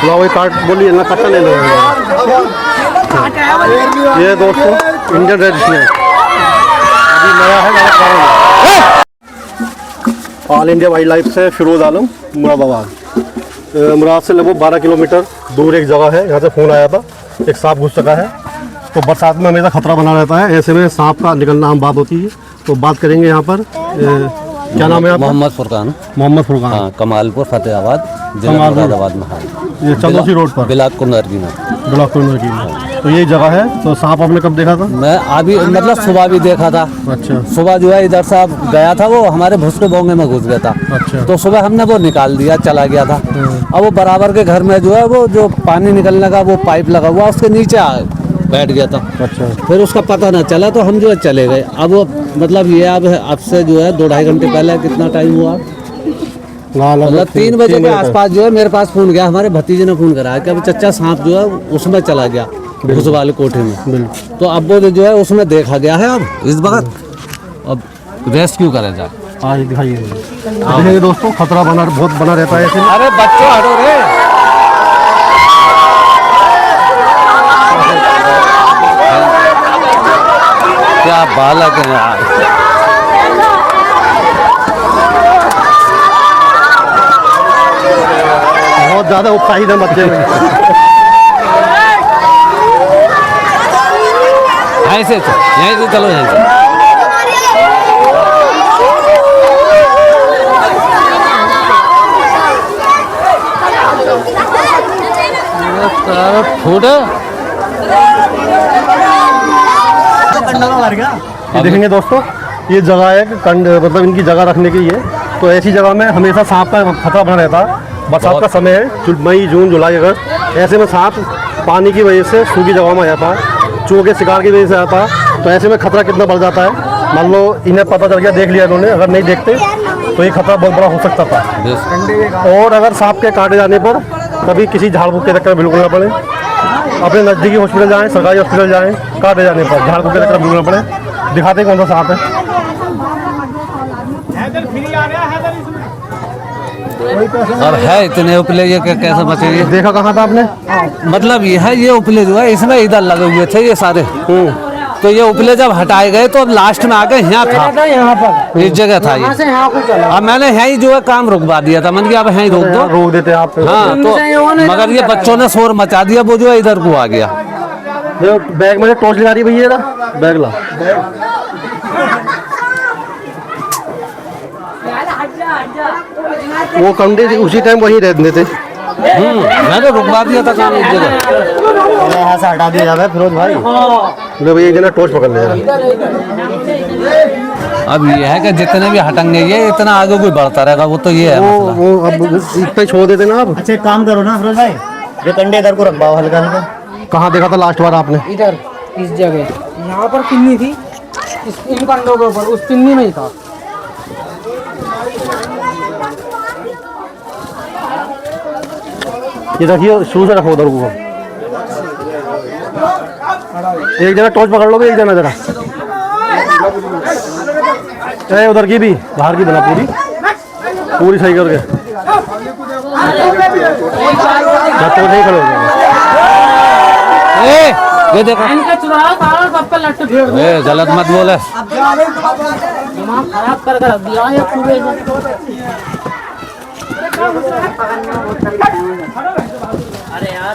लो वही काट बोलिए ना, कच्चा ले लो। ये दोस्तों इंडियन रेड स्नेक अभी नया है। ऑल इंडिया वाइल्ड लाइफ से फिरोज आलम, मुरादाबाद। मुराद से लगभग 12 किलोमीटर दूर एक जगह है, यहाँ से फ़ोन आया था, एक सांप घुस चुका है। तो बरसात में हमेशा खतरा बना रहता है, ऐसे में सांप का निकलना आम बात होती है। तो बात करेंगे यहाँ पर, क्या नाम है आपका? मोहम्मद फुरकान। मोहम्मद फुरकान। हाँ, कमालपुर फतेहाबाद, जिला मुरादाबाद में है। ये चंदौसी रोड पर बिलासपुर नरकी में। बिलासपुर नरकी में। तो यही जगह है। तो सांप आपने कब देखा था? मैं अभी मतलब सुबह भी देखा था। अच्छा। सुबह जो है इधर से गया था, वो हमारे भुसके बोंगे में घुस गया था। अच्छा। तो सुबह हमने वो निकाल दिया, चला गया था। अब वो बराबर के घर में जो है वो जो पानी निकलने का वो पाइप लगा हुआ, उसके नीचे बैठ गया था। अच्छा। फिर उसका पता ना चला तो हम जो है चले गए। अब वो मतलब ये अब से जो है 2-2.5 घंटे पहले कितना टाइम हुआ, मतलब 3 बजे के आसपास जो है मेरे पास फ़ोन गया, हमारे भतीजे ने फ़ोन करा कि अब चच्चा सांप जो है उसमें चला गया, उस वाले कोठे में। तो अब वो जो है उसमें देखा गया है अब इस वक्त, अब रेस्क्यू करा जाए। आज दिखाइए दोस्तों, खतरा बहुत बना रहता है ऐसे। अरे बच्चों हटो रे, क्या बालक है यार। बहुत ज्यादा उत्साहित है बच्चे में। यहीं से चलो, यहीं से। देखेंगे दोस्तों, ये जगह है कंड, मतलब इनकी जगह रखने की है। तो ऐसी जगह में हमेशा सांप का खतरा बना रहता है। बरसात का समय है, मई जून जुलाई अगस्त, ऐसे में सांप पानी की वजह से सूखी जगह में आ जाता है, चूहों के शिकार की वजह से आता है। तो ऐसे में खतरा कितना बढ़ जाता है। मान लो इन्हें पता चल गया, देख लिया इन्होंने, अगर नहीं देखते तो ये खतरा बहुत बड़ा हो सकता था। और अगर सांप के काटे जाने पर कभी किसी झाड़ फूक के चक्कर में बिल्कुल ना पड़े, अपने नज़दीकी हॉस्पिटल जाएं, सरकारी हॉस्पिटल जाएं। काटे जाने पर झाड़ फूक के चक्कर में बिल्कुल ना पड़े। दिखाते कौन सा सांप है। और है इतने उपले, ये कैसे बचेंगे? देखा कहाँ था आपने? मतलब ये उपले जो है इसमें इधर लगे हुए थे ये सारे। तो ये उपले जब हटाए गए तो अब लास्ट में आके यहाँ था, यहाँ पर इस जगह था ये। अब मैंने यहीं जो है काम रुकवा दिया था, मैंने कहा अब यहीं रोक देते आप। हाँ, तो मगर ये बच्चों ने शोर मचा दिया, वो जो है इधर को आ गया। बैग में टॉर्च लगा रही भैया, बैग ला। वो कंडे उसी टाइम वहीं रहते थे। मैंने रुकवा दिया था काम इस जगह, यहाँ से हटा दिया जाता फिरोज भाई। लो भैया जना टॉर्च पकड़ ले। अब ये है कि जितने भी हटेंगे ये इतना आगे कोई बढ़ता रहेगा, वो तो ये है वो अब इतना छोड़ देते ना आप। अच्छा काम करो ना फिरोज भाई, ये कंडे इधर को रखवाओ हल्का हल्का। कहाँ देखा था लास्ट बार आपने? इधर इस जगह, यहाँ पर पिन्नी थी, इन कंडों के ऊपर, उस पिन्नी में ही था। ये देखिए शुरू से रखो उधर को। एक जना टॉर्च पकड़ लोगे, एक जना जरा उधर की भी बाहर की बना पूरी सही करके। तो नहीं खड़े ये देखो, गलत मत बोले। दिमाग खराब कर रख दिया ये पूरे। अरे यार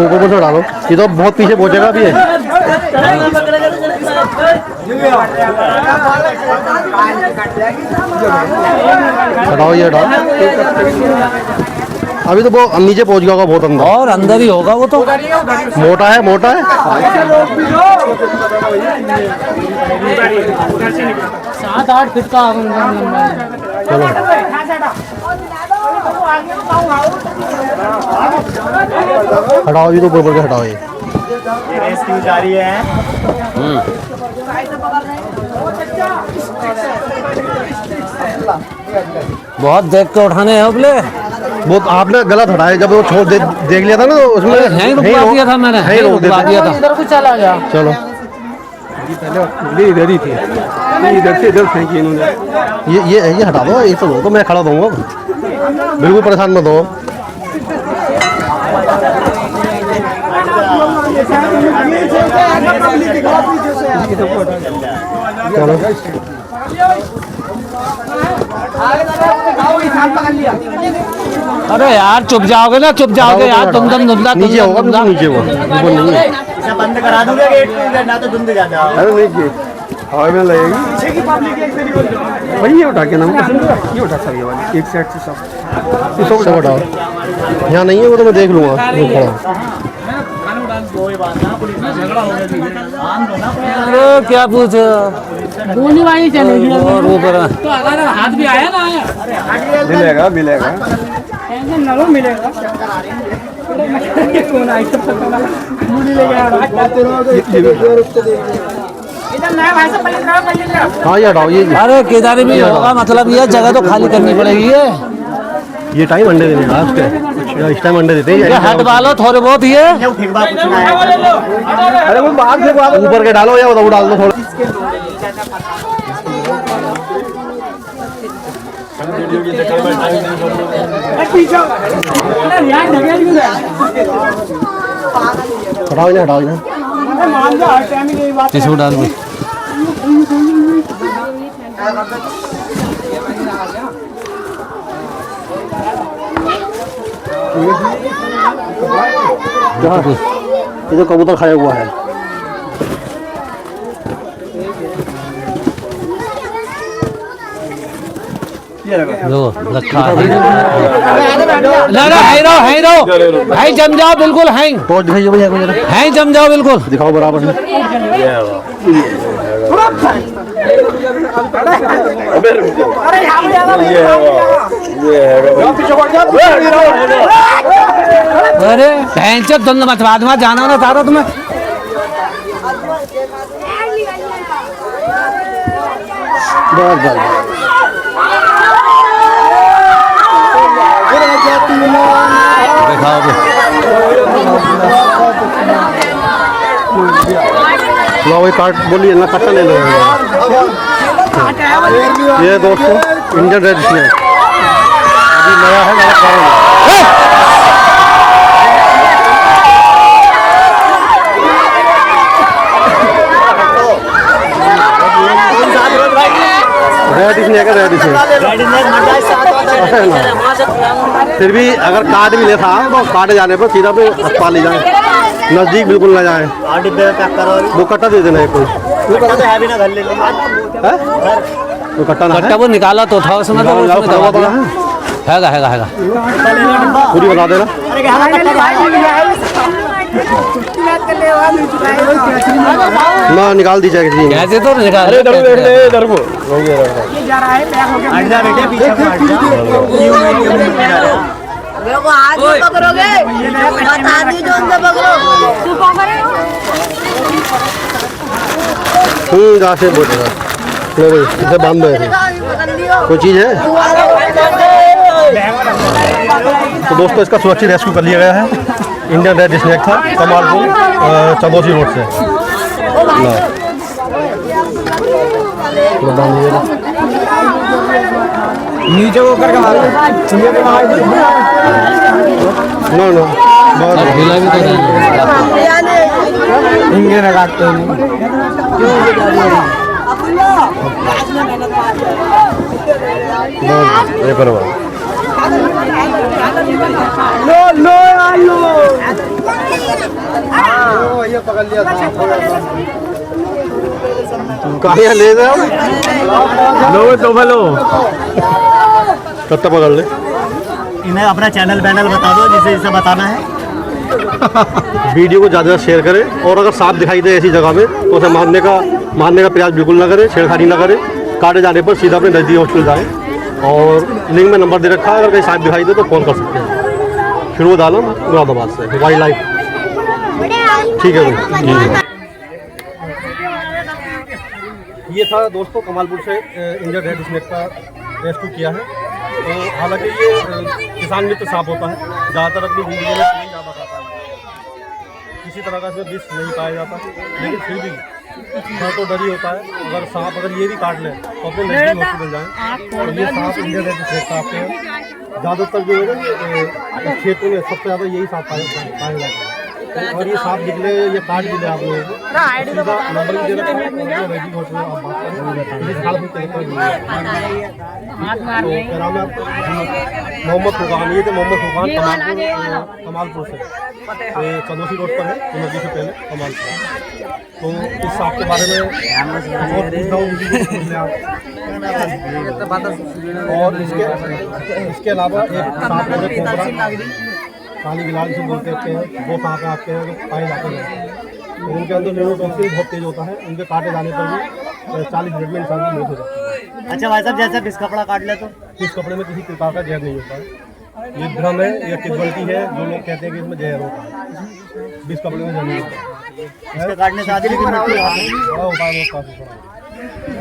को डालो, ये तो बहुत पीछे पहुंचेगा भी है। हटाओ ये हटाओ, अभी तो वो नीचे पहुंच गया होगा बहुत अंदर, और अंदर ही होगा वो तो। मोटा है मोटा है। 7-8 फीट का चलो हटाओ, ये तो ऊपर के हटाओ। ये रेस्क्यू जारी है। बहुत देख के उठाने हैं उपले। वो आपने गलत हटाया, जब वो छोड़ देख लिया था ना, तो उसमें यहीं रुकवा दिया था मैंने, यहीं रोक दिया था। इधर को चला गया। चलो ये पहले इधर ही थी, इधर से इधर फेंकी इन्होंने। ये हटा दो, ये तो मैं खड़ा दूंगा, बिल्कुल परेशान मत हो। चलो अरे यार चुप जाओगे ना, चुप जाओगे यार, तुम धुंधला नीचे होगा, बिल्कुल नीचे होगा, बिल्कुल नहीं है। इसे बंद करा दूंगा गेट, ना तो धुंध जाता। अरे नहीं हवा में लगेगी भाई। ये उठा के नाम ये उठा सब, ये वाली एक साइड से सब हटाओ, यहाँ नहीं है वो तो मैं देख लूंगा, वो खड़ा। अरे क्या पूछ गोली वाली चलेगी और ऊपर तो अगर हाथ भी आया ना आया मिलेगा मिलेगा। टेंशन ना लो, मिलेगा। कौन आई तो पता ना, मुड़ी ले गया इधर नया भाई साहब, पल्ले हाँ ये हटाओ, ये अरे किधर भी होगा, मतलब ये जगह तो खाली करनी पड़ेगी। ये टाइम अंडे देने का इस टाइम अंडे देते हैं। ये हट वालो थोड़े बहुत ये अरे वो बाहर से ऊपर के डालो या वो डाल दो थोड़ा। हटाओ इन्हें, हटाओ इन्हें। टिश्यू डाल दो। ये जो कबूतर खाया हुआ है, लो रखा है। है जम जाओ बिल्कुल, है टॉर्च दिखाइए भैया को जरा, है जम जाओ बिल्कुल, दिखाओ बराबर से। अरे भैंस धुंध मचवा दूंगा, जाना ना तारा तुम्हें। बस बस लो भाई, काट बोलिए ना, कट्टा ले लो। ये दोस्तों इंडियन रेड स्नेक अभी नया है, नया कारण रेड स्नेक है, रेड स्नेक। फिर भी अगर काट भी ले था तो काटे जाने पर सीधा पे अस्पताल ले जाए, नजदीक बिल्कुल ना जाए। वो कट्टा दे देना है कोई, वो कट्टा ना कट्टा वो निकाला तो था उसमें, तो हैगा पूरी बता देना। ना निकाल दी जाएगी कैसे तो निकाल। मेरे को हाथ में पकड़ोगे, बता दी जो उनसे पकड़ो। तू कौन करेगा? जहाँ से बोलेगा लो भाई, इसे बांध दो ऐसे। कोई चीज़ है तो दोस्तों इसका सुरक्षित रेस्क्यू कर लिया गया है। इंडियन रेड स्नेक था, कमालपुर चंदौसी रोड से। नीचे वो करके मारो। नो नो ढीला भी तो हिंगे न काटते हैं। ये करो ये पकड़ लिया था। कहाँ ले जाओ, लो तो भलो कट्टा पकड़ ले। इन्हें अपना चैनल बैनल बता दो, जिसे जिसे बताना है। वीडियो को ज़्यादा शेयर करें, और अगर सांप दिखाई दे ऐसी जगह में तो उसे मारने का प्रयास बिल्कुल ना करें, छेड़खानी ना करें। काटे जाने पर सीधा अपने नज़दीकी हॉस्पिटल जाएँ, और लिंक में नंबर दे रखा है, अगर कहीं सांप दिखाई दे तो फ़ोन कर सकते हैं। फिर वो आलम मुरादाबाद से वाइल्ड लाइफ। ठीक है भाई। ये था दोस्तों कमालपुर से इंडियन रेड स्नेक का रेस्क्यू किया है। तो हालांकि ये किसान मित्र सांप होता है, ज़्यादातर अपनी ज़िंदगी में नहीं ज़्यादा खाता है, किसी तरह का इसमें विष नहीं पाया जाता, लेकिन फिर भी तो डर ही होता है, अगर सांप अगर ये भी काट ले तो अपने नजदीक हॉस्पिटल जाएं। तो ये सांप इंडिया जैसे खेत काटते हैं, ज़्यादातर जो है ना क्षेत्र में सबसे ज़्यादा यही सांप पाए जाते हैं। और ये सांप निकले या काट भी ले आप लोगों को, सीधा नंबर भी दे रखा है, नजदीक हॉस्पिटल आप बात करें, पुलिस हाल में चलता है। तो क्या नाम है आपका? मोहम्मद फुरकान। ये थे मोहम्मद फुरकान, कमालपुर से, ये चंदोसी रोड पर है, नदी से पहले कमालपुर। तो इस सांप के बारे में बहुत पूछता हूँ, और इसके अलावा एक सांप है कोबरा, काली गिलाल जिसे बोलते हैं, वो सांप है आपके जो पाए जाते हैं। तो उनके अंदर न्यूरोटॉक्सिन बहुत तेज होता है, उनके काटे जाने पर भी 40 मिनट में इंसान की मौत हो जाती है। अच्छा भाई साहब, जैसे बिस कपड़ा काट ले तो इस कपड़े में किसी प्रकार का जहर नहीं होता है, ये भ्रम है या टिप्पणी है, जो लोग कहते हैं कि इसमें जहर होता है। इस कपड़े में जहर नहीं होता है। इसके काटने से आदमी की मृत्यु होती है। बड़ा होता है, वो काफी बड़ा।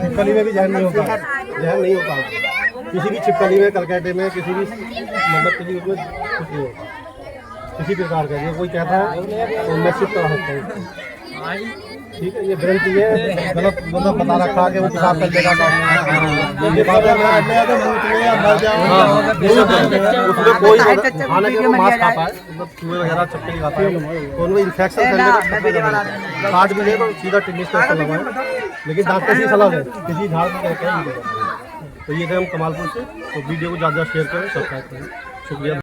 छिपकली में भी जहर नहीं होता है, जहर नहीं होता है किसी भी छिपकली में, कलकत्ते में, किसी भी मतलब किसी उसमें कुछ नहीं होता किसी प्रकार का। जो कोई कहता है तो मैं सिर्फ करा सकता हूँ, ठीक है। ये ग्रंथि है, गलत मतलब बता रखा कि वो पेशाब कर देगा, उसमें कोई हालांकि वो मांस खाता है, मतलब चूहे वगैरह चक्के खाता है, तो उनको इन्फेक्शन फैलने का काट भी ले तो सीधा टिड्नी का असर लगाए, लेकिन डॉक्टर की सलाह है, किसी झाड़ में कहते हैं। तो ये थे हम कमालपुर से। तो वीडियो को ज़्यादा शेयर करें, सब्सक्राइब करें, शुक्रिया।